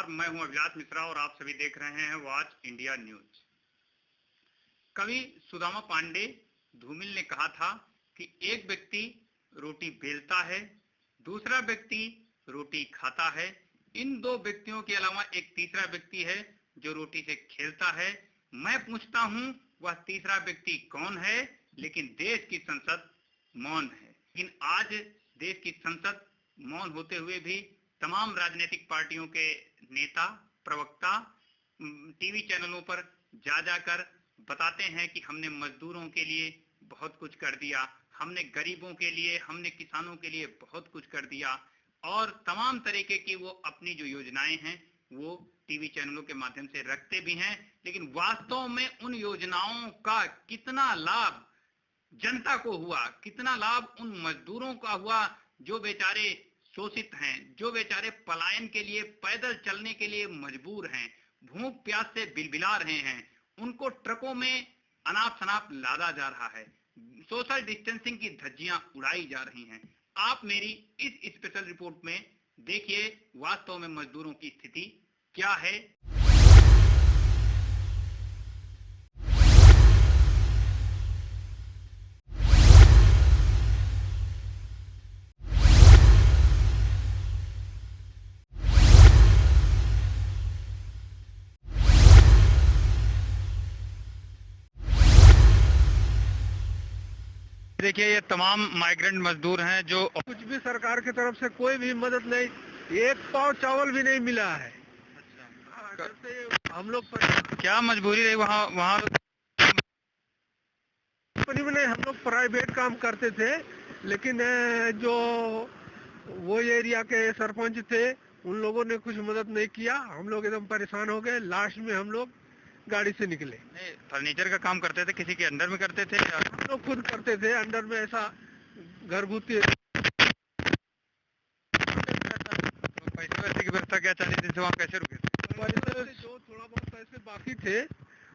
नमस्कार, मैं हूं अभिलाष मिश्रा और आप सभी देख रहे हैं वॉच इंडिया न्यूज। कवि सुदामा पांडे धूमिल ने कहा था कि एक व्यक्ति रोटी बेलता है, दूसरा व्यक्ति रोटी खाता है। इन दो व्यक्तियों के अलावा एक तीसरा व्यक्ति है जो रोटी से खेलता है। मैं पूछता हूं वह तीसरा व्यक्ति कौन है? लेकिन देश की संसद मौन है। लेकिन आज देश की संसद मौन होते हुए भी तमाम राजनीतिक पार्टियों के नेता, प्रवक्ता टीवी चैनलों पर जा जाकर बताते हैं कि हमने मजदूरों के लिए बहुत कुछ कर दिया, हमने गरीबों के लिए, हमने किसानों के लिए बहुत कुछ कर दिया, और तमाम तरीके की वो अपनी जो योजनाएं हैं वो टीवी चैनलों के माध्यम से रखते भी हैं। लेकिन वास्तव में उन योजनाओं का कितना लाभ जनता को हुआ, कितना लाभ उन मजदूरों का हुआ जो बेचारे शोषित हैं, जो बेचारे पलायन के लिए, पैदल चलने के लिए मजबूर हैं, भूख प्यास से बिलबिला रहे हैं, उनको ट्रकों में अनाप शनाप लादा जा रहा है, सोशल डिस्टेंसिंग की धज्जियां उड़ाई जा रही हैं। आप मेरी इस स्पेशल रिपोर्ट में देखिए वास्तव में मजदूरों की स्थिति क्या है। देखिए ये तमाम माइग्रेंट मजदूर हैं जो कुछ भी सरकार की तरफ से कोई भी मदद नहीं, एक पाव चावल भी नहीं मिला है। अच्छा, हम लोग क्या मजबूरी रही वहाँ कंपनी में नहीं, हम लोग प्राइवेट काम करते थे, लेकिन जो वो एरिया के सरपंच थे उन लोगों ने कुछ मदद नहीं किया। हम लोग एकदम परेशान हो गए। लास्ट में हम लोग गाड़ी से निकले। नहीं, फर्नीचर का काम करते थे, किसी के अंडर में करते थे? हम लोग खुद करते थे अंडर में, ऐसा घरगुती। पैसे वैसे की व्यवस्था क्या? 40 दिन से वहाँ कैसे रुके थे? जो थोड़ा बहुत पैसे बाकी थे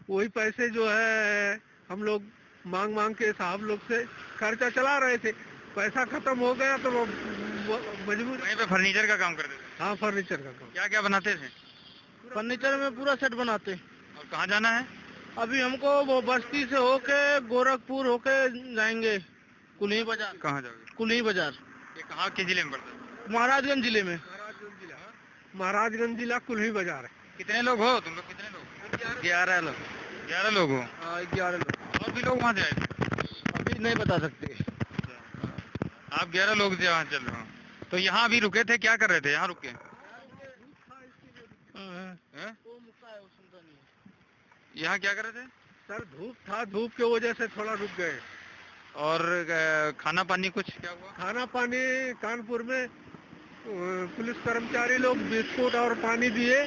वही पैसे जो है हम लोग मांग के साहब लोग से खर्चा चला रहे थे। पैसा खत्म हो गया तो मजबूर। वहीं पे फर्नीचर का काम करते थे? हाँ, फर्नीचर का काम। क्या क्या बनाते थे? फर्नीचर में पूरा सेट बनाते। और कहाँ जाना है? अभी हमको वो बस्ती से होके गोरखपुर होके जाएंगे कुल्ही बाजार। कहाँ जाओगे? कुल्ही बाजार। ये कहाँ के जिले में पड़ता है? महाराजगंज जिले में। महाराजगंज जिला कुल्ही बाजार है। कितने लोग हो तुम लोग? कितने लोग? 11 लोग। 11 लोग हो? हाँ, 11 लोग। और भी लोग वहाँ जाए? अभी नहीं बता सकते। आप 11 लोग से वहाँ चल रहे हो, तो यहाँ अभी रुके थे, क्या कर रहे थे यहाँ रुके? यहाँ क्या कर रहे थे? सर धूप था, धूप की वजह से थोड़ा रुक गए। और खाना पानी कुछ क्या हुआ? खाना पानी कानपुर में पुलिस कर्मचारी लोग बिस्कुट और पानी दिए,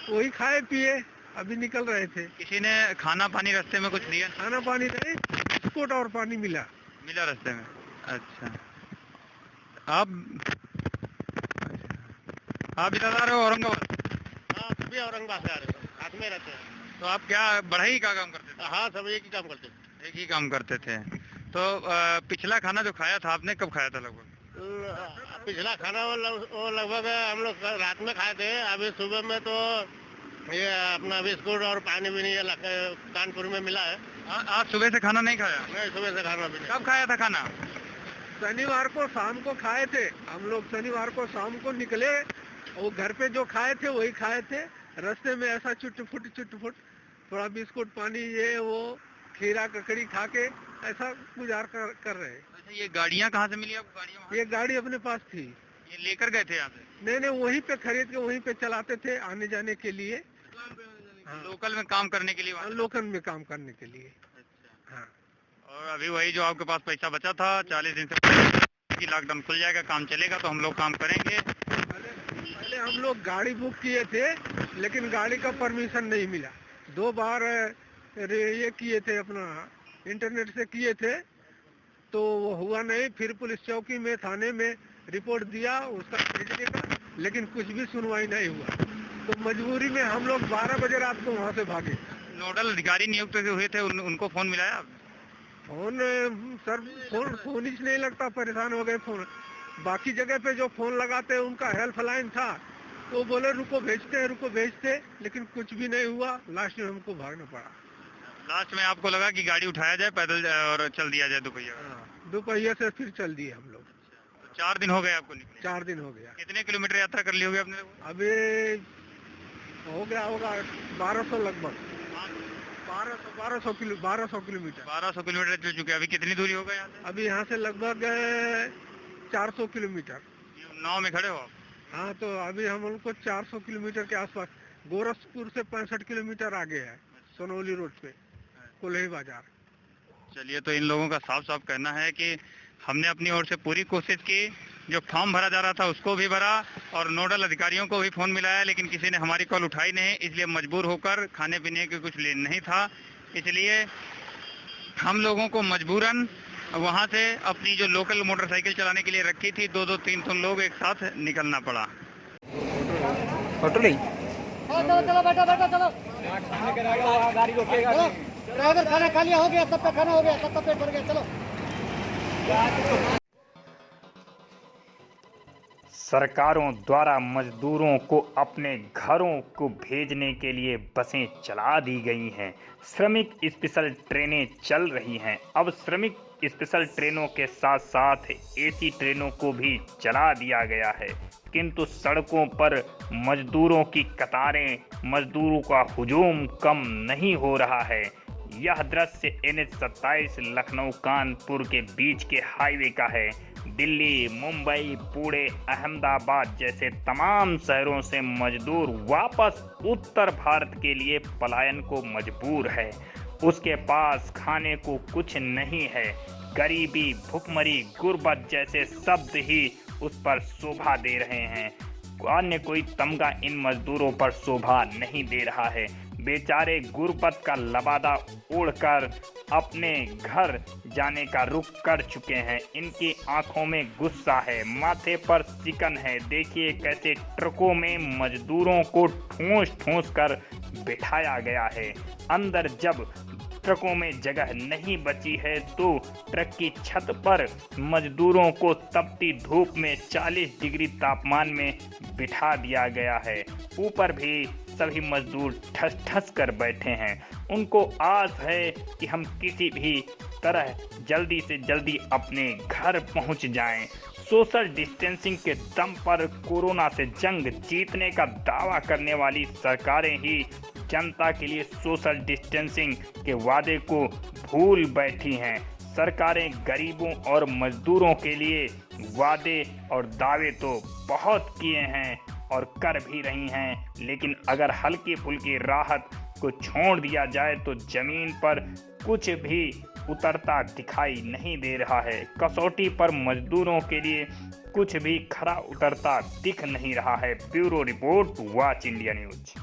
वही खाए पिए, अभी निकल रहे थे। किसी ने खाना पानी रास्ते में कुछ दिया? खाना पानी नहीं, बिस्कुट और पानी मिला रास्ते में। अच्छा, आप इधर आ रहे हो औरंगाबाद? हाँ, सभी औरंगाबाद से आ रहे हो, साथ में रहते हैं। तो आप क्या बढ़ई का काम करते थे? हाँ, सब एक ही काम करते थे। एक ही काम करते थे। तो पिछला खाना जो खाया था आपने, कब खाया था लगभग? पिछला खाना वो लगभग हम लोग रात में खाए थे। अभी सुबह में तो ये अपना बिस्कुट और पानी भी नहीं कानपुर में मिला है। आज सुबह से खाना नहीं खाया? नहीं, सुबह से खाना भी नहीं। कब खाया था खाना? शनिवार को शाम को खाए थे हम लोग। शनिवार को शाम को निकले, वो घर पे जो खाए थे वही खाए थे। रास्ते में ऐसा चुट-फुट थोड़ा बिस्कुट पानी ये वो खीरा ककड़ी खा के ऐसा गुजार कर रहे हैं। अच्छा, ये गाड़ियाँ कहाँ से मिली आपको? गाड़ियाँ ये गाड़ी अपने पास थी। ये लेकर गए थे यहाँ से? नहीं, वहीं पे खरीद के वहीं पे चलाते थे आने जाने के लिए। हाँ। लोकल में काम करने के लिए? लोकल में काम करने के लिए। अच्छा, हाँ। और अभी वही जो आपके पास पैसा बचा था 40 दिन से, लॉकडाउन खुल जाएगा, काम चलेगा तो हम लोग काम करेंगे। पहले हम लोग गाड़ी बुक किए थे, लेकिन गाड़ी का परमिशन नहीं मिला। 2 बार ये किए थे, अपना इंटरनेट से किए थे तो वो हुआ नहीं। फिर पुलिस चौकी में, थाने में रिपोर्ट दिया उसका भेजने का, लेकिन कुछ भी सुनवाई नहीं हुआ। तो मजबूरी में हम लोग 12 बजे रात को वहाँ से भागे। नोडल अधिकारी नियुक्त हुए थे, उनको फोन मिलाया? फोन सर, फोन ही नहीं लगता, परेशान हो गए। फोन बाकी जगह पे जो फोन लगाते उनका हेल्पलाइन था, तो बोले रुको भेजते, लेकिन कुछ भी नहीं हुआ। लास्ट में हमको भागना पड़ा। लास्ट में आपको लगा कि गाड़ी उठाया जाए पैदल और चल दिया जाए दोपहिया? दोपहिया से फिर चल दिए हम लोग। तो 4 दिन हो गए आपको निकले? 4 दिन हो गया। कितने किलोमीटर यात्रा कर ली होगी आपने? अभी हो गया होगा 1200 लगभग। 1200 किलोमीटर। 1200 किलोमीटर चल चुके। अभी कितनी दूरी होगा यहाँ से? अभी यहाँ से लगभग 400 किलोमीटर। नाव में खड़े हो आप? हाँ, तो अभी हम लोग 400 किलोमीटर के आसपास। गोरखपुर से 65 किलोमीटर आगे है, सोनौली रोड पे कुल्ही बाजार। चलिए, तो इन लोगों का साफ साफ कहना है कि हमने अपनी ओर से पूरी कोशिश की, जो फॉर्म भरा जा रहा था उसको भी भरा और नोडल अधिकारियों को भी फोन मिलाया, लेकिन किसी ने हमारी कॉल उठाई नहीं। इसलिए मजबूर होकर खाने पीने के कुछ लेन नहीं था, इसलिए हम लोगों को मजबूरन वहां से अपनी जो लोकल मोटरसाइकिल चलाने के लिए रखी थी 2-3 लोग एक साथ निकलना पड़ा। चलो बैठो चलो। गाड़ी रोकेगा। ड्राइवर खाना खा लिया, हो गया, सबका खाना हो गया, सबका पेट भर गया, चलो। सरकारों द्वारा मजदूरों को अपने घरों को भेजने के लिए बसें चला दी गई हैं। श्रमिक स्पेशल ट्रेनें चल रही हैं। अब श्रमिक स्पेशल ट्रेनों के साथ साथ एसी ट्रेनों को भी चला दिया गया है, किंतु सड़कों पर मजदूरों की कतारें, मजदूरों का हुजूम कम नहीं हो रहा है। यह दृश्य NH-27 लखनऊ कानपुर के बीच के हाईवे का है। दिल्ली, मुंबई, पुणे, अहमदाबाद जैसे तमाम शहरों से मजदूर वापस उत्तर भारत के लिए पलायन को मजबूर है। उसके पास खाने को कुछ नहीं है। गरीबी, भुखमरी, गुर्बत जैसे शब्द ही उस पर शोभा दे रहे हैं। अन्य कोई तमगा इन मजदूरों पर शोभा नहीं दे रहा है। बेचारे गुर्बत का लबादा ओढ़कर अपने घर जाने का रुख कर चुके हैं। इनकी आंखों में गुस्सा है, माथे पर सिकन है। देखिए कैसे ट्रकों में मजदूरों को ठूंस ठूंस कर बिठाया गया है। अंदर जब ट्रकों में जगह नहीं बची है तो ट्रक की छत पर मजदूरों को तपती धूप में 40 डिग्री तापमान में बिठा दिया गया है। ऊपर भी सभी मजदूर ठस ठस कर बैठे हैं। उनको आस है कि हम किसी भी तरह जल्दी से जल्दी अपने घर पहुंच जाएं। सोशल डिस्टेंसिंग के दम पर कोरोना से जंग जीतने का दावा करने वाली सरकारें ही जनता के लिए सोशल डिस्टेंसिंग के वादे को भूल बैठी हैं। सरकारें गरीबों और मजदूरों के लिए वादे और दावे तो बहुत किए हैं और कर भी रही हैं, लेकिन अगर हल्की फुल्की राहत को छोड़ दिया जाए तो जमीन पर कुछ भी उतरता दिखाई नहीं दे रहा है। कसौटी पर मजदूरों के लिए कुछ भी खरा उतरता दिख नहीं रहा है। Bureau report, watch India news.